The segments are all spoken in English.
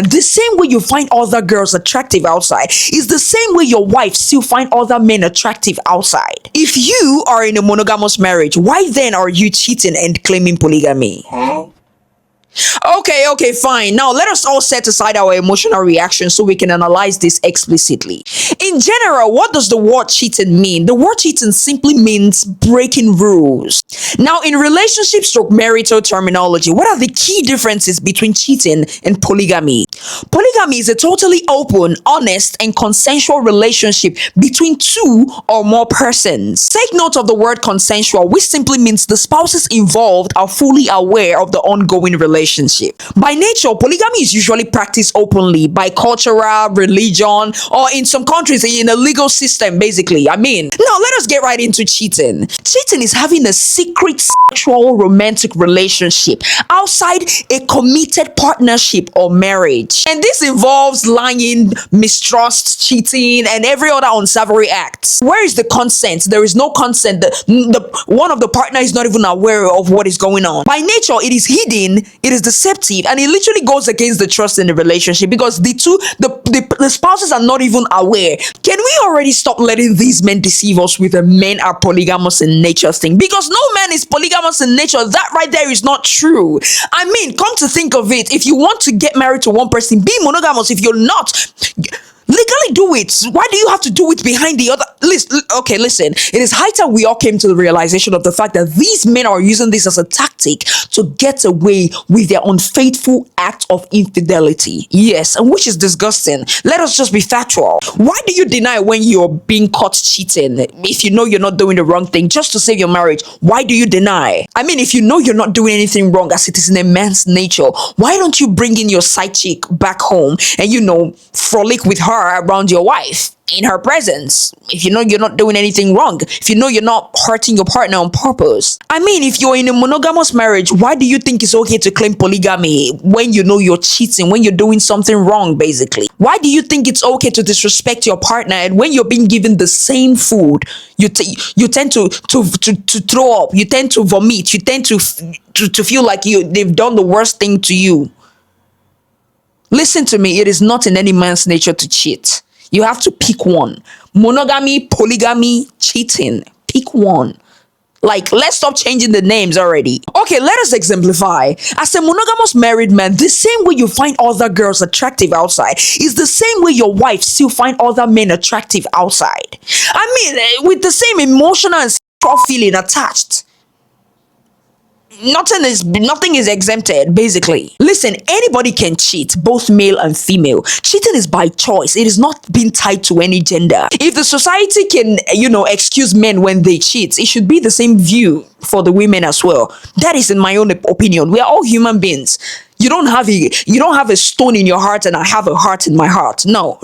The same way you find other girls attractive outside is the same way your wife still find other men attractive outside. If you are in a monogamous marriage, why then are you cheating and claiming polygamy? Okay, fine. Now let us all set aside our emotional reactions so we can analyze this explicitly. In general, what does the word cheating mean? The word cheating simply means breaking rules. Now, in relationship stroke marital terminology, what are the key differences between cheating and polygamy? Polygamy is a totally open, honest, and consensual relationship between two or more persons. Take note of the word consensual, which simply means the spouses involved are fully aware of the ongoing relationship. By nature, polygamy is usually practiced openly by cultural, religion, or in some countries in a legal system, basically. Now let us get right into cheating. Cheating is having a secret sexual romantic relationship outside a committed partnership or marriage. And this involves lying, mistrust, cheating, and every other unsavory act. Where is the consent? There is no consent. The one of the partner is not even aware of what is going on. By nature, it is hidden, it is deceptive, and it literally goes against the trust in the relationship because the spouses are not even aware. Can we already stop letting these men deceive us with a men are polygamous in nature thing? Because no man is polygamous in nature. That right there is not true. Come to think of it, if you want to get married to one person, be monogamous. If you're not, legally do it. Why do you have to do it behind the other? Listen. It is high time we all came to the realization of the fact that these men are using this as a tactic to get away with their unfaithful act of infidelity. Yes, and which is disgusting. Let us just be factual. Why do you deny when you're being caught cheating? If you know you're not doing the wrong thing just to save your marriage, why do you deny? If you know you're not doing anything wrong as it is in a man's nature, why don't you bring in your side chick back home and, frolic with her around your wife in her presence? If you know you're not doing anything wrong, if you know you're not hurting your partner on purpose. If you're in a monogamous marriage, why do you think it's okay to claim polygamy when you know you're cheating, when you're doing something wrong, basically? Why do you think it's okay to disrespect your partner, and when you're being given the same food, you tend to throw up, you tend to vomit, you tend to feel like they've done the worst thing to you? Listen to me, it is not in any man's nature to cheat. You have to pick one. Monogamy, polygamy, cheating. Pick one. Let's stop changing the names already. Okay, let us exemplify. As a monogamous married man, the same way you find other girls attractive outside is the same way your wife still find other men attractive outside. With the same emotional and sexual feeling attached. Nothing is exempted, basically. Listen, anybody can cheat, both male and female. Cheating is by choice. It is not being tied to any gender. If the society can, excuse men when they cheat, it should be the same view for the women as well. That is in my own opinion. We are all human beings. You don't have a stone in your heart and I have a heart in my heart. No.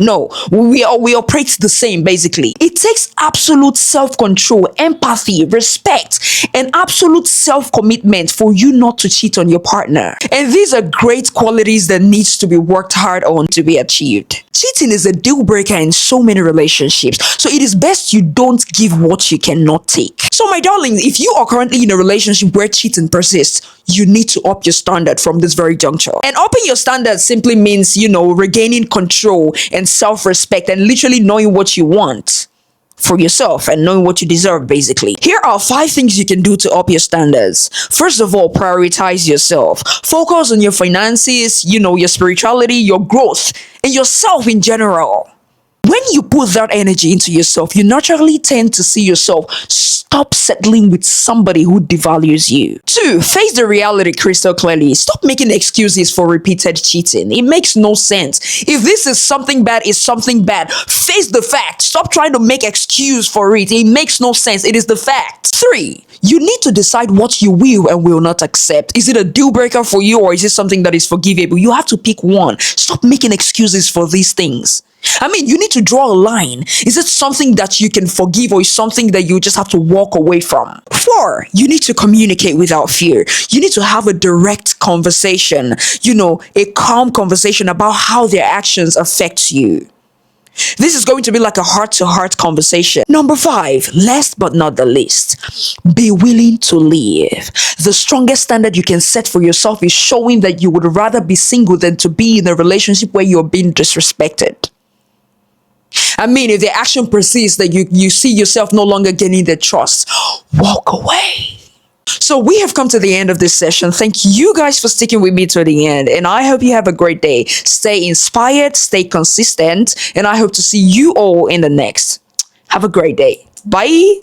We operate the same, basically. It takes absolute self-control, empathy, respect, and absolute self-commitment for you not to cheat on your partner. And these are great qualities that needs to be worked hard on to be achieved. Cheating is a deal breaker in so many relationships. So it is best you don't give what you cannot take. So my darlings, if you are currently in a relationship where cheating persists, you need to up your standard from this very juncture. And upping your standard simply means, regaining control and self-respect and literally knowing what you want for yourself and knowing what you deserve, basically. Here are 5 things you can do to up your standards. First of all, prioritize yourself. Focus on your finances, your spirituality, your growth, and yourself in general. When you put that energy into yourself, you naturally tend to see yourself stop settling with somebody who devalues you. 2, face the reality crystal clearly. Stop making excuses for repeated cheating. It makes no sense. If this is something bad, it's something bad. Face the fact. Stop trying to make excuse for it. It makes no sense. It is the fact. 3, you need to decide what you will and will not accept. Is it a deal breaker for you or is it something that is forgivable? You have to pick one. Stop making excuses for these things. You need to draw a line. Is it something that you can forgive or is something that you just have to walk away from? 4, you need to communicate without fear. You need to have a direct conversation, a calm conversation about how their actions affect you. This is going to be like a heart-to-heart conversation. Number 5, last but not the least, be willing to live. The strongest standard you can set for yourself is showing that you would rather be single than to be in a relationship where you're being disrespected. I mean, if the action persists that you see yourself no longer gaining their trust, walk away. So we have come to the end of this session. Thank you guys for sticking with me to the end. And I hope you have a great day. Stay inspired, stay consistent, and I hope to see you all in the next. Have a great day. Bye.